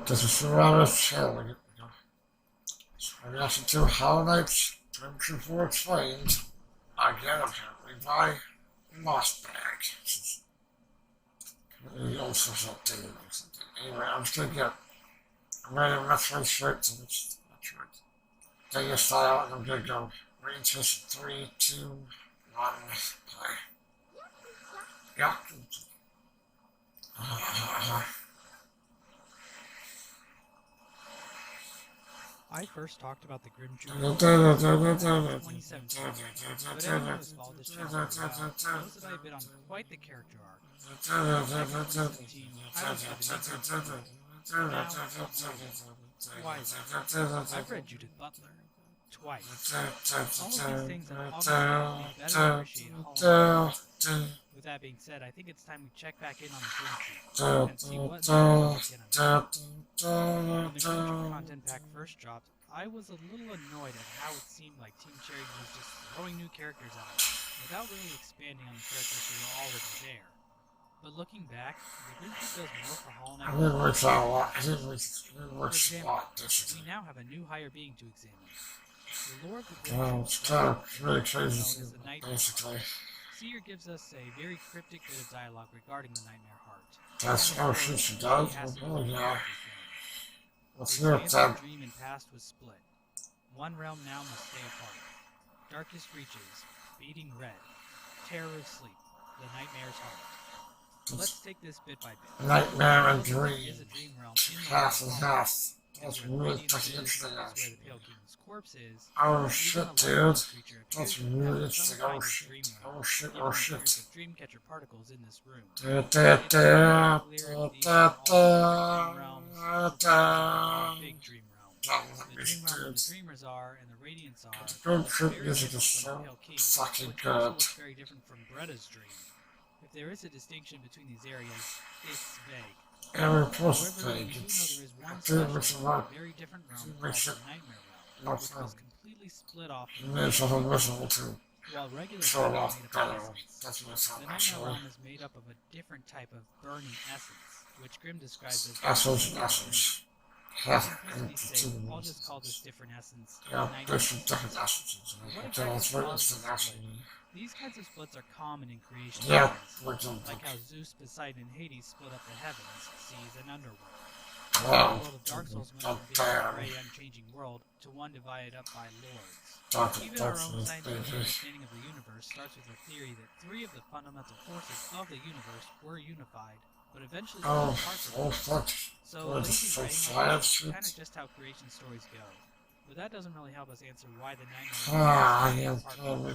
This is the Rabbit Show. Reaction to Hollow Knight's Grimm Troupe Explained. Again, apparently by Moss Bag. He also updated or something. Anyway, I'm just gonna get a random Metroid shirt to which Metroid. Take your style, and I'm gonna go right into 3, 2, 1, play. Yeah. I first talked about the Grimm Troupe in 2017, but anyone who has followed this channel for a while knows that I have been on quite the character arc. Back in 2017, I was reading twice. I've read Judith Butler twice. All of these things have obviously made me better appreciate Hollow Knight. With that being said, I think it's time we check back in on the Grimm Troupe and see what we can uncover. When the Grimm Troupe content pack first dropped, I was a little annoyed at how it seemed like Team Cherry was just throwing new characters at us, without really expanding on the characters who were already there. But looking back, the Grimm Troupe does more for Hollow Knight. For example, we now have a new higher being to examine. The lore of the Grimm Troupe, really crazy, known as the Nightmare basically. Seer gives us a very cryptic bit of dialogue regarding the Nightmare Heart. That's all she does? Oh, yeah. What's your The dream and past was split. One realm now must stay apart. Darkest reaches, beating red, terror of sleep, the Nightmare's Heart. Let's take this bit by bit. Nightmare and Dream. Is a dream realm in Half and the half. That's really fucking interesting. where the Pale King's corpse is. Oh shit, dude. That's really interesting. Oh shit. Oh shit. Oh shit. Dreamcatcher particles in this room. Big dream realm. The dream realm where the dreamers are and the radiants are. The Grimm Troupe music is so fucking good. Looks very different from Bretta's dream. If there is a distinction between these areas, it's vague. Every post However, page, we do know there is one special, very different realm called the Nightmare Realm, which was completely split off. While regular Sort realm of is made better. up of essence, That's what the it's Nightmare actually. Realm is made up of a different type of burning essence, which Grimm describes as Essence. Half simplicity sake, I'll just call this different essence yeah, Nightmare there's some Realm. different essences. What Okay, let's exactly wait causes for this split? actually. These kinds of splits are common in creation Yeah, stories, like how Zeus, Poseidon, and Hades split up the heavens, seas, and underworld. The Wow. world of Dark Souls went from being a gray, unchanging world to one divided up by lords. Even our own scientific understanding of the universe starts with the theory that 3 of the fundamental forces of the universe were unified, but eventually split apart from each other. So lazy writing is kind of just how creation stories go. But that doesn't really help us answer why the Nightmare Realm is part of the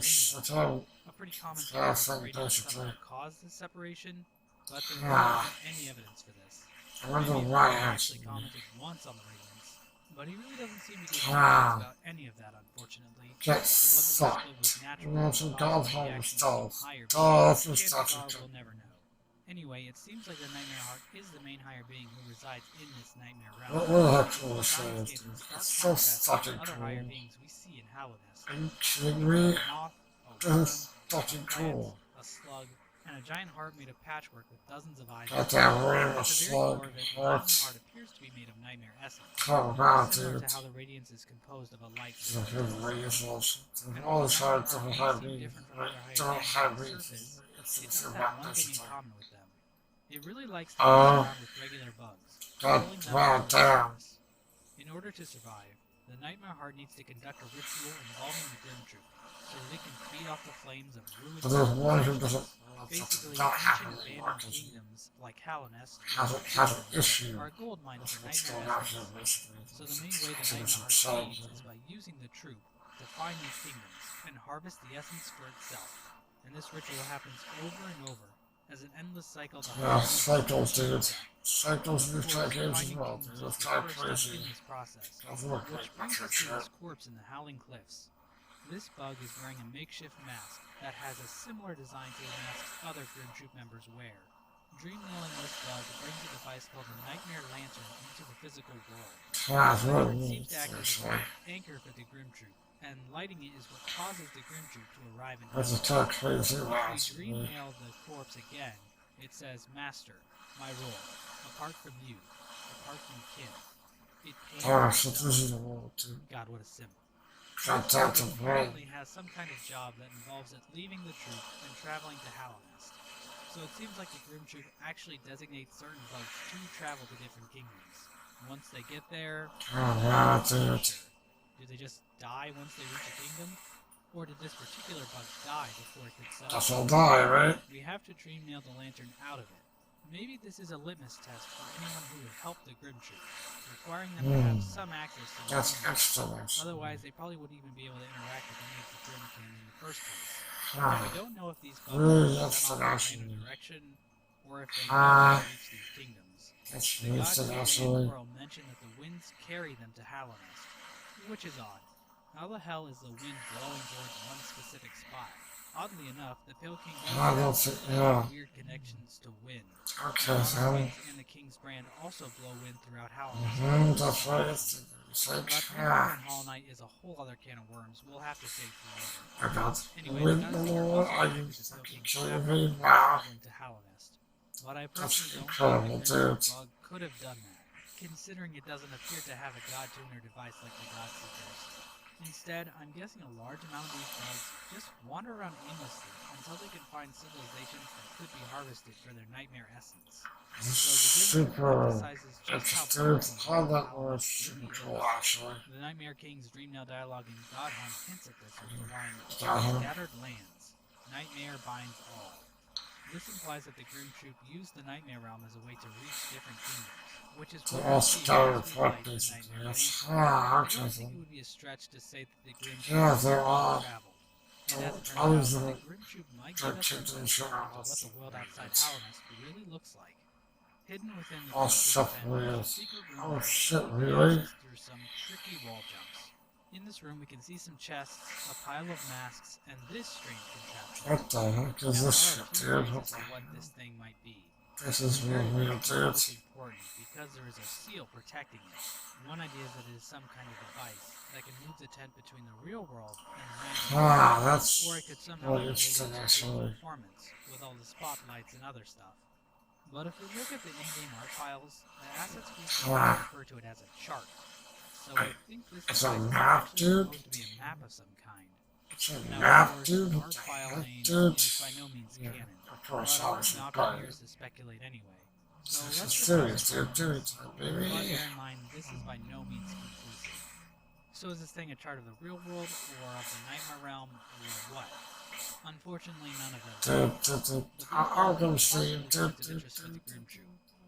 dream. A pretty common theory is that somehow caused this separation, but there isn't any evidence for this. I wonder Maybe why Grimm actually. commented once on the Radiance, but he really doesn't seem to give details about any of that, unfortunately. Get So whether fucked. the split was natural You or want some caused gold by the home actions stuff. of higher Gold beings, chances stuff. are we'll never know. Anyway, it seems like the Nightmare Heart is the main higher being who resides in this Nightmare Realm. What the heck cool this Soundscape is, dude? in stark It's so contrast to fucking the other cool. higher beings we see in Hallownest. Are you kidding me? A moth, a This worm, is fucking cool. a slug, and a giant heart made of patchwork with dozens of eyes. Goddamn ring, a At the very slug, core of it, the heart. Nightmare Heart appears to be made of nightmare essence, Come on, similar dude. to how the Radiance is composed of a light So source. here's the radius And all while this the hard Nightmare different Heart high may seem beams. different from other higher Different beings high on the beams. surface, It's it does about have one this thing in time. common with them. It really likes to mess around with regular bugs, God, pulling them wow, to the damn. surface. In order to survive, the Nightmare Heart needs to conduct a ritual involving the Grimm Troupe, so that it can feed off the flames of ruined But there's one who civilizations. doesn't Basically, not have ancient any abandoned workers. kingdoms like Hallownest Has an issue. are a gold mine That's for what's nightmare going on here, essence. basically. So the main way the So Nightmare there's Heart some feeds is by using the Troupe to find these kingdoms and harvest the essence for itself. And this ritual happens over and over as an endless cycle to Yeah, harvest cycles, the dude. essence. Cycles in Of these course, games as finding well, kingdoms dude. is That's the kind of first step crazy. in this process. Doesn't look Which like brings much, us to sure. this corpse in the Howling Cliffs. This bug is wearing a makeshift mask that has a similar design to the masks other Grimm Troupe members wear. Dream-nailing this bug brings a device called the Nightmare Lantern into the physical world. Ah, The it's really lantern neat, seems to act as a seriously. sort of anchor for the Grimm Troupe, and lighting it is what causes the Grimm Troupe to arrive in That's a Howling. tough crazy If last. we dream-nail the corpse again, it says, Master, my role, apart from you. Parking Kin. It pains Oh, so me. this is the world too. God, what a symbol. Contact the brain. Apparently has some kind of job that involves it leaving the Troupe and traveling to Hallownest. So it seems like the Grimm Troupe actually designates certain bugs to travel to different kingdoms. Once they get there, Dude. do they just die once they reach a kingdom? Or did this particular bug die before it could settle? Guess I'll die, right? We have to dream nail the lantern out of it. Maybe this is a litmus test for anyone who would help the Grimm Troupe, requiring them to have some access to the That's kingdom. excellent. Otherwise, they probably wouldn't even be able to interact with any of the Grimm kin in the first place. Ah, We don't know if these bugs really are sent off in excellent. random direction, or if they never reach these kingdoms. That's The really gods of the excellent. world mention that the winds carry them to Hallownest, which is odd. How the hell is the wind blowing towards one specific spot? Oddly enough, the Pale King I don't think, yeah. weird connections to wind. Okay, so. And the King's brand also blow wind throughout Hallownest. That's right. It's like, But Hammer and Hollow Knight is a whole other can of worms. We'll have to save for later. I got Anyway, wind the gods blower. also Are you mention the Pale fucking King kidding me? Wow. to Hallownest. But I That's personally don't incredible, think the dude. bug could have done that, considering it doesn't appear to have a god tuner device like the God Seekers. Instead, I'm guessing a large amount of these bugs just wander around aimlessly until they can find civilizations that could be harvested for their nightmare essence. Super. It's how that was super cool, actually. The Nightmare King's Dreamnail dialogue in God Hunt hints at this with the line, "Scattered lands, nightmare binds all." This implies that the Grimm Troupe used the Nightmare Realm as a way to reach different kingdoms, which is what all we see scattered as we like apart, the basically. Nightmare Yes. Realm. I Okay, don't so. think it would be a stretch to say that the Grimm Yeah, Troupe there are. traveled. And as it I was turns out, the Grimm Troupe might give us a to glimpse ensure into what the world outside Hallownest really looks like. Hidden within the all Grimm stuff Troupe weird. secret room Oh that shit, leads really? us through some tricky wall jumps. In this room, we can see some chests, a pile of masks, and this strange contraption. What the heck is this shit, dude? What the What hell? this thing might be. This is real weird, dude. It's important because there is a seal protecting it. One idea is that it is some kind of device that can move the tent between the real world and the magic world, Ah, that's or it could somehow really relate interesting, to actually. performance with all the spotlights and other stuff. But if we look at the in-game art files, the assets we see refer to it as a chart. So I think this It's is a map, actually dude? supposed to be a map of some kind. It's a Now, map, of course, dude. the What art the file heck, name dude? is by no means Yeah, canon. of But course, I'm obviously, not but here to speculate anyway. So this let's is just serious, dude. Do it, but baby. bear in mind, this is by no means conclusive. So is this thing a chart of the real world, or of the Nightmare Realm, or what? Unfortunately, none of them. I'll go see him, dude.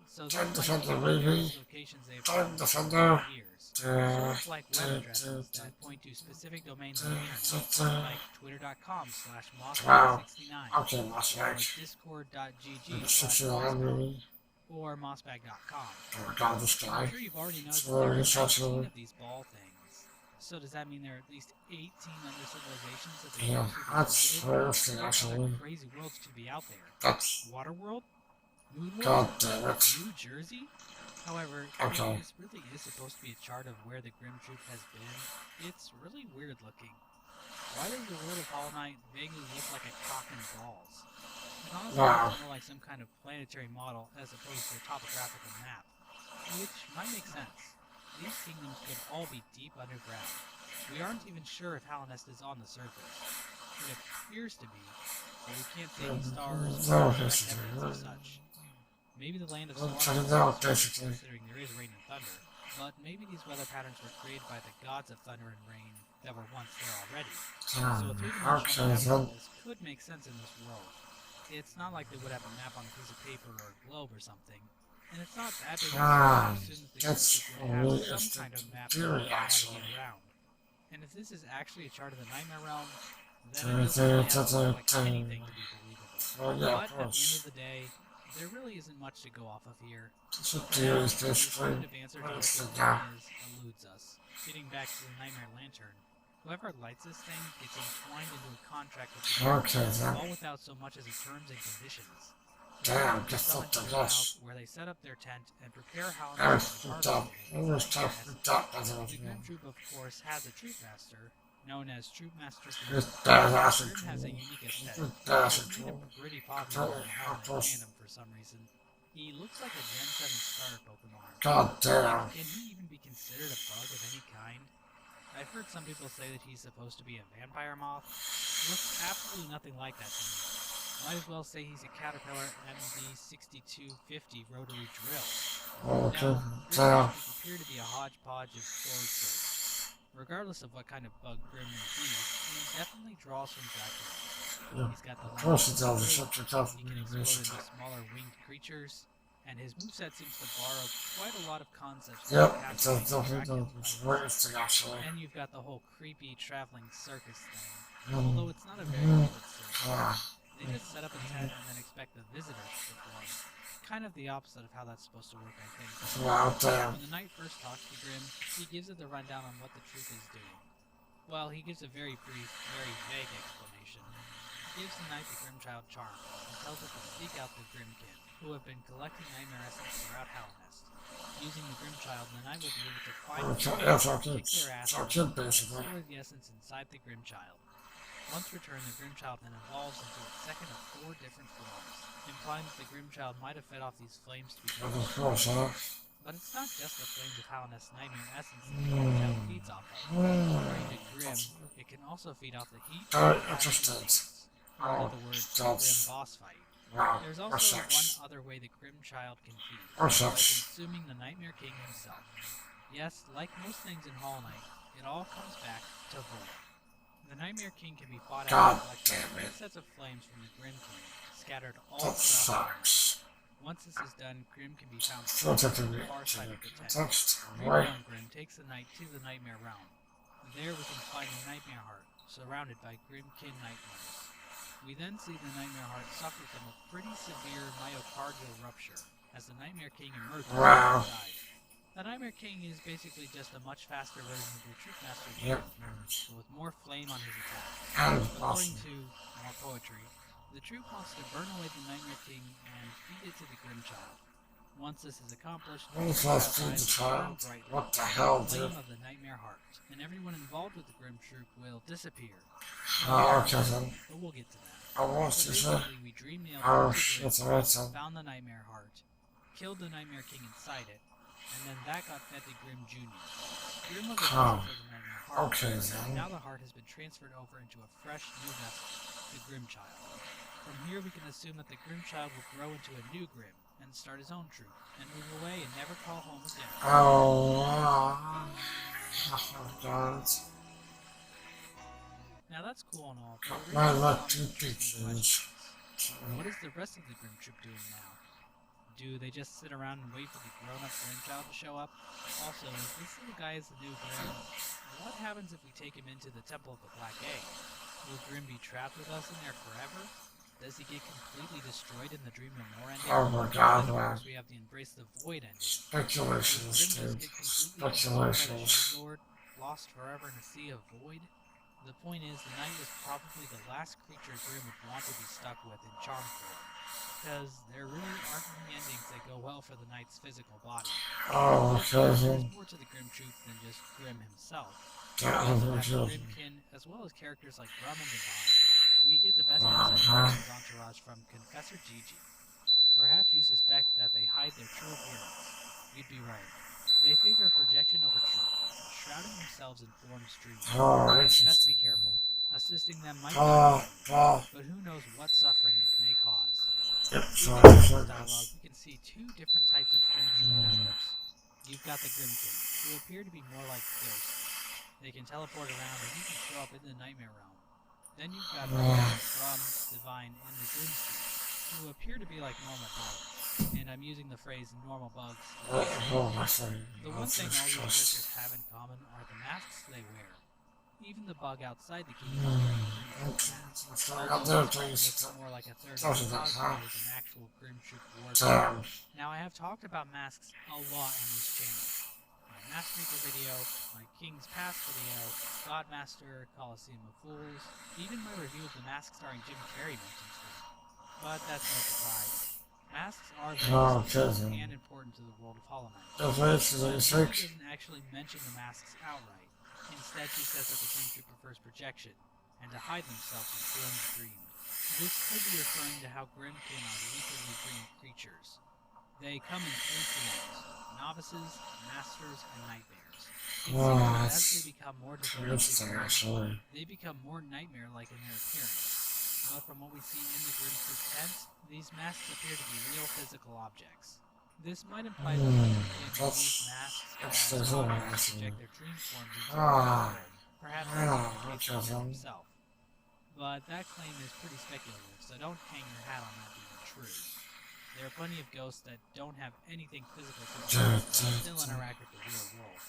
So Time those Defender, might be baby. locations they've Time found Defender. for years. Sort of like web addresses that point to specific domains on the internet, like Wow. twitter.com/mossbag69, Okay, that's or right. discord.gg/mossbag, or mossbag.com. Oh my god, this guy. I'm sure you've already noticed It's that there are really 19 essentially. of these ball things. So does that mean there are at least 18 other civilizations that the Yeah, Grimm Troupe that's visited? interesting, What actually. other crazy worlds could be out there? That's. Waterworld? Moonworld? God damn it. New Jersey? However, Okay. if this really is supposed to be a chart of where the Grimm Troupe has been, it's really weird looking. Why does the world of Hollow Knight vaguely look like a cock and balls? It honestly Wow. looks more like some kind of planetary model as opposed to a topographical map, which might make sense. These kingdoms could all be deep underground. We aren't even sure if Hallownest is on the surface. It appears to be, but we can't see any stars or direct evidence of such. Maybe the land of storms check it is out, on the surface, basically. considering there is rain and thunder, but maybe these weather patterns were created by the gods of thunder and rain that were once there already. So a three-dimensional Okay, map so. like this could make sense in this world. It's not like they would have a map on a piece of paper or a globe or something, and it's not that big of a stretch to assume that the That's Grimm a Troupe really would have some kind of map to theory, navigate actually. around. And if this is actually a chart of the Nightmare Realm, then Da- it doesn't really da- have to da- look like da- anything to be believable. Well, yeah, But of at the end course. of the day, there really isn't much to go off of here. It's a theory, This basically. definitive answer to what What's this the thing guy? is eludes us. Getting back to the Nightmare Lantern, whoever lights this thing gets entwined into a contract with the Grimm, Okay, then. all without so much as a terms and conditions. Damn, They just summon up the to their less. house where they set up their tent and prepare That Hallownest was for the fucked up. harvesting It of was the tough. essence. That doesn't The Grimm Troupe, of course, has a Troupe Master, known as Troupe Master Grimm. This badass Grimm has a unique This aesthetic. badass It's made tool. up pretty popular in the Halloween fandom for some reason. He looks like a Gen 7 starter Pokemon. God damn. Can he even be considered a bug of any kind? I've heard some people say that he's supposed to be a vampire moth. He looks absolutely nothing like that to me. Might as well say he's a Caterpillar MD6250 rotary drill. Okay, Now, Grimm appear to be a hodgepodge of sword traits. Regardless of what kind of bug Grimm may be, he definitely draws from Dracula. yeah. He's got the Of course it does. he It's such a tough can explode into smaller winged creatures, and his moveset seems to borrow quite a lot of concepts. Yep, it does definitely does. It's very interesting actually. And you've got the whole creepy traveling circus thing. Although it's not a very good circus. They just set up a tent and then expect the visitors to perform. Kind of the opposite of how that's supposed to work, I think. Wow, damn. When the knight first talks to Grimm, he gives it the rundown on what the Troupe is doing. Well, he gives a very brief, very vague explanation. He gives the knight the Grimmchild charm, and tells it to seek out the Grimmkin, who have been collecting nightmare essence throughout Halnest. Using the Grimmchild, the knight will be able to find them, kick their ass, and store the essence inside the Grimmchild. Once returned, the Grimmchild then evolves into a second of 4 different forms, implying that the Grimmchild might have fed off these flames to become Of course, huh? But it's not just the flames of Halnest's nightmare essence that the Grimmchild feeds off of. According to Grimm, it can also feed off the heat Very interesting. or the word Grimm boss fight. Wow. There's also one other way the Grimmchild can feed, by consuming the Nightmare King himself. Yes, like most things in Hollow Knight, it all comes back to Void. The Nightmare King can be fought out by collecting 3 sets of flames from the Grimm King, scattered all throughout the room. Once this is done, Grimm can be found on the far side of the tent. Grimm takes the knight to the Nightmare Realm. There we can find the Nightmare Heart, surrounded by Grimmkin nightmares. We then see the Nightmare Heart suffer from a pretty severe myocardial rupture, as the Nightmare King emerges from the side. The Nightmare King is basically just a much faster version of the Troupe Master Grimm, but with more flame on his attack. According to more poetry, the Troupe wants to burn away the Nightmare King and feed it to the Grimmchild. Once this is accomplished, the Grimmchild what the hell, dude? flame of the Nightmare Heart, and everyone involved with the Grimm Troupe will disappear. Oh, okay then. But we'll get to that. I want to say. We dream Oh, shit, alright. found the Nightmare Heart, killed the Nightmare King inside it, and then that got fed to Grimm Jr. Grimm was the Nightmare Heart. Okay, then. Now the heart has been transferred over into a fresh new vessel, the Grimmchild. From here we can assume that the Grimmchild will grow into a new Grimm and start his own troupe, and move away and never call home again. Oh, God. Now that's cool and all, but My lucky pictures. what is the rest of the Grimm Troupe doing now? Do they just sit around and wait for the grown-up Grimmchild to show up? Also, if this little guy is the new Grimm, what happens if we take him into the Temple of the Black Egg? Will Grimm be trapped with us in there forever? Does he get completely destroyed in the Dream No More ending? Oh my God, man. We have the Embrace the Void ending. Speculations, dude. Speculations. Lord, lost forever in a sea of void? The point is, the knight is probably the last creature Grimm would want to be stuck with in charm form, because there really aren't many endings that go well for the knight's physical body. Oh, okay. There's more to the Grimm Troupe than just Grimm himself. Grimmkin, as well as characters like Grimm and Divine. We get the best insight into his entourage from Confessor Gigi. Perhaps you suspect that they hide their true appearance. You'd be right. They favor projection over truth, shrouding themselves in forms dreams. Best be careful. Assisting them might be but who knows what suffering it may cause. In this dialogue, we can see 2 different types of Grimm Troupe members. You've got the Grimmkin, who appear to be more like ghosts. They can teleport around and even show up in the Nightmare Realm. Then you've got Grimm, Divine, and the Grimmkin, who appear to be like normal bugs. And I'm using the phrase normal bugs. The one thing all these characters have in common are the masks they wear. Even the bug outside the kingdom looks more like a third cosplay than an actual Grimm Troupe wardrobe. Now I have talked about masks a lot on this channel. My Mask Maker video, my King's Pass video, Godmaster, Coliseum of Fools, even my review of the mask starring Jim Carrey mentions them. But that's no surprise. Masks are very and important to the world of Hollow Knight. She doesn't actually mention the masks outright. Instead, she says that the Grimm Troupe prefers projection, and to hide themselves in Grimm's dream. This could be referring to how Grimmkin are lethally green creatures. They come in three forms: novices, masters, and nightmares. Oh, As they become more devoted to Grimm, actually. they become more nightmare-like in their appearance. But from what we see in the Grimm Troupe tent, these masks appear to be real physical objects. This might imply that they use masks as objects to project their dream forms into the real world, perhaps as a himself. But that claim is pretty speculative, so don't hang your hat on that being true. There are plenty of ghosts that don't have anything physical to them, but still interact with the real world.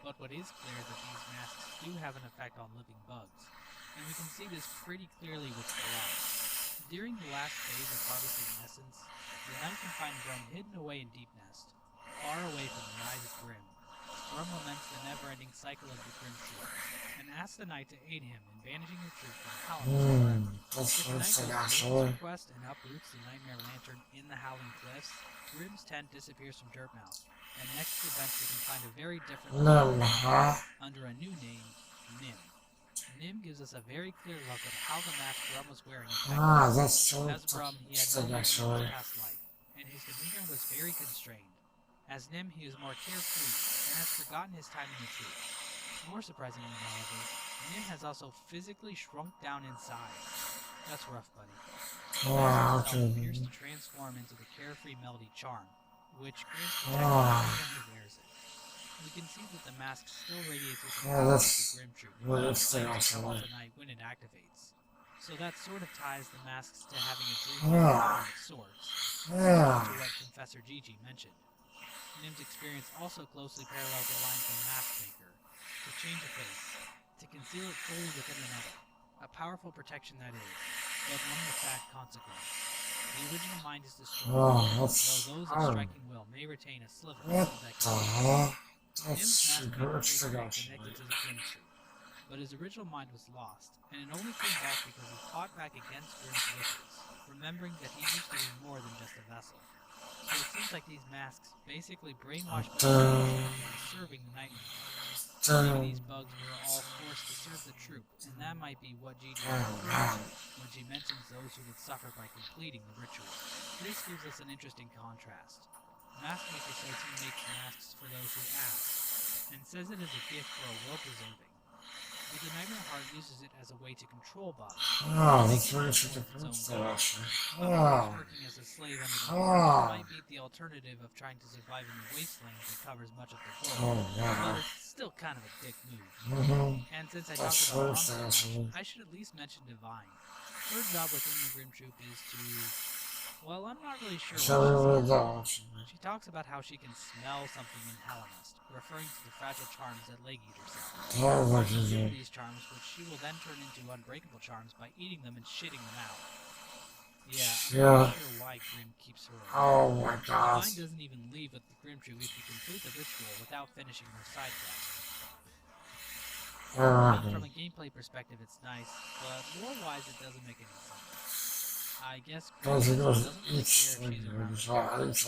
But what is clear is that these masks do have an effect on living bugs, and we can see this pretty clearly with Grimm. During the last phase of harvesting essence, the knight can find Grimm hidden away in Deep Nest, far away from the eyes of Grimm. Grimm laments the never-ending cycle of the Grimm Troupe, and asks the knight to aid him in banishing the troupe from Howling. If the knight goes through his quest and uproots the Nightmare Lantern in the Howling Cliffs, Grimm's tent disappears from Dirtmouth, and next to the bench we can find a very different under a new name, Nim. Nim gives us a very clear look at how the mask Grimm was wearing that's so as Grimm, he had no memory of his past life, and his demeanor was very constrained. As Nim, he is more carefree, and has forgotten his time in the troupe. More surprisingly, however, Nim has also physically shrunk down in size. That's rough, buddy. Appears to transform into the carefree Melody Charm, which grants protection when he wears it. We can see that the mask still radiates with the power of the Grimm Troupe, tonight when it activates. So that sort of ties the masks to having a dream of sorts, similar to what Confessor Gigi mentioned. Nim's experience also closely parallels the line from Mask Maker: to change a face, to conceal it fully within another. A powerful protection that is, but one with bad consequence. The original mind is destroyed, though those of striking will may retain a sliver of that consequence. Nim's mask maker is connected to the Grimm Troupe, but his original mind was lost, and it only came back because he fought back against Grimm's wishes, remembering that he used to be more than just a vessel. So it seems like these masks basically brainwash people into serving the Nightmare. Maybe these bugs were all forced to serve the troupe, and that might be what Gigi refers to when she mentions those who would suffer by completing the ritual. This gives us an interesting contrast. Maskmaker says he makes masks for those who ask, and says it is a gift for a will-preserving. But the Nightmare Heart uses it as a way to control bugs. That's very interesting. Working as a slave under the Heart might beat the alternative of trying to survive in the wasteland that covers much of the world. But it's still kind of a dick move. And since I talked about monsters, I should at least mention Divine. Her job within the Grimm Troupe is to... well, I'm not really sure what she talks about how she can smell something in Hellenist, referring to the fragile charms that Leg-Eater sells. These charms, which she will then turn into unbreakable charms by eating them and shitting them out. I'm not sure why Grimm keeps her around. Oh my god. Divine doesn't even leave with the Grimm Troupe if you complete the ritual without finishing her side quest. From a gameplay perspective, it's nice, but lore-wise, it doesn't make any sense. I guess Grimm doesn't really care if she's around.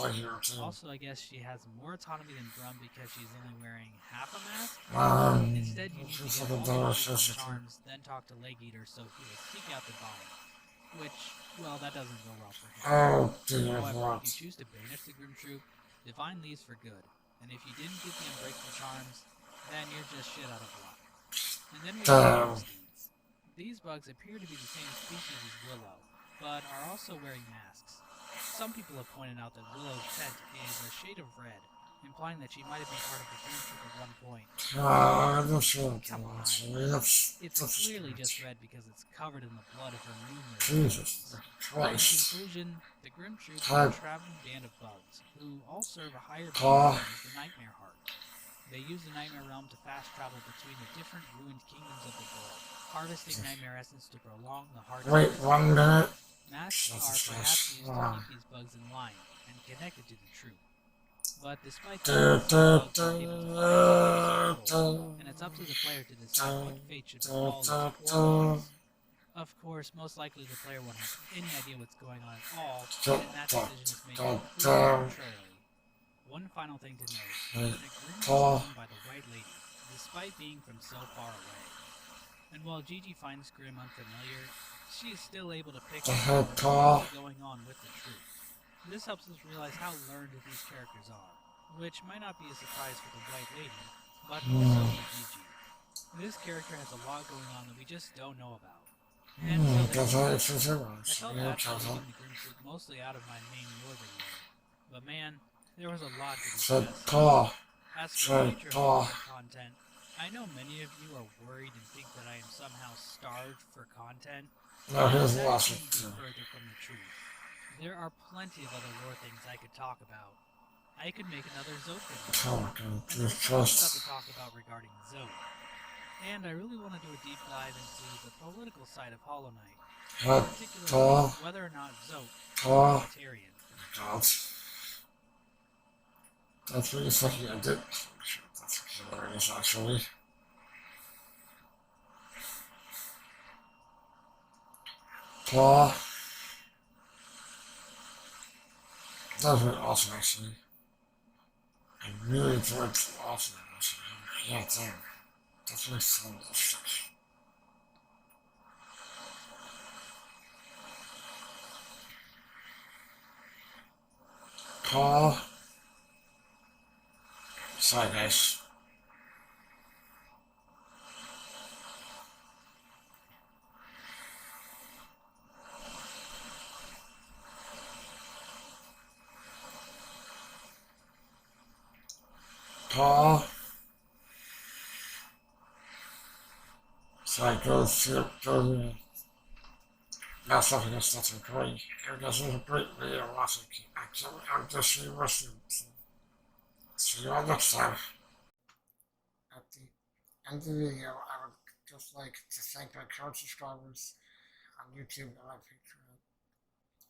Also, I guess she has more autonomy than Grimm because she's only wearing half a mask. Instead, you need to get all the charms, then talk to Leg-Eater so he will seek out Divine. Which, well, that doesn't go well for him. However, if you choose to banish the Grimm Troupe, Divine leaves for good. And if you didn't get the unbreakable charms, then you're just shit out of luck. And then we have Steeds. These bugs appear to be the same species as Willow, but are also wearing masks. Some people have pointed out that Willow's scent is a shade of red, implying that she might have been part of the Grimm Troupe at one point. Come on. It's clearly just red because it's covered in the blood of her numerous Jesus In Christ. conclusion, the Grimm Troupe is a traveling band of bugs, who all serve a higher being known as the Nightmare Heart. They use the Nightmare Realm to fast travel between the different ruined kingdoms of the world, harvesting Nightmare Essence to prolong the heart's Wait 1 minute. Masks are perhaps used to keep these bugs in line and connected to the troupe. But despite that, bugs are able to control, and it's up to the player to decide what fate should befall these poor bugs. Of course, most likely the player won't have any idea what's going on at all, and that decision is made completely arbitrarily. One final thing to note, the Grimm is owned by the White Lady, despite being from so far away. And while Gigi finds Grimm unfamiliar, she is still able to pick up what's going on with the troupe. This helps us realize how learned these characters are, which might not be a surprise for the White Lady, but also for Gigi. This character has a lot going on that we just don't know about. And so I felt bad for leaving the Grimm Troupe mostly out of my main lore video. But man, there was a lot to discuss. As for future content, I know many of you are worried and think that I am somehow starved for content. No, here's that lots couldn't be further from the truth. There are plenty of other lore things I could talk about. I could make another Zope video. And there's stuff to talk about regarding Zope. And I really want to do a deep dive into the political side of Hollow Knight, particularly whether or not Zope is authoritarian. That's really fucking I did. That's hilarious, actually. Claw. That was really awesome, actually. I really enjoyed the awesome, actually. Yeah, damn. That's really fun, that stuff. Claw. Sorry, guys. Paul. So I go to now something that's not recording. It doesn't a great video watching. I'm just rewatching. See you all next time. At the end of the video, I would just like to thank my current subscribers on YouTube and my Patreon.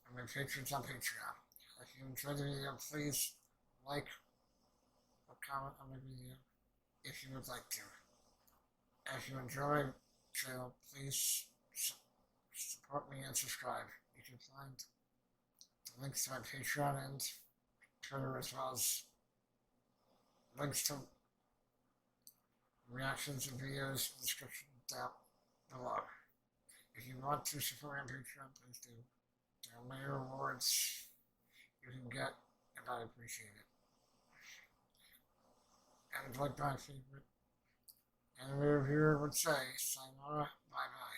And my patrons on Patreon. If you enjoyed the video, please like or comment on the video if you would like to. And if you enjoy the channel, please support me and subscribe. You can find the links to my Patreon and Twitter as well as links to reactions and videos in the description down below. If you want to support me on Patreon, please do. There are many rewards you can get, and I appreciate it. And like my favorite anime reviewer would say, sayonara, bye bye.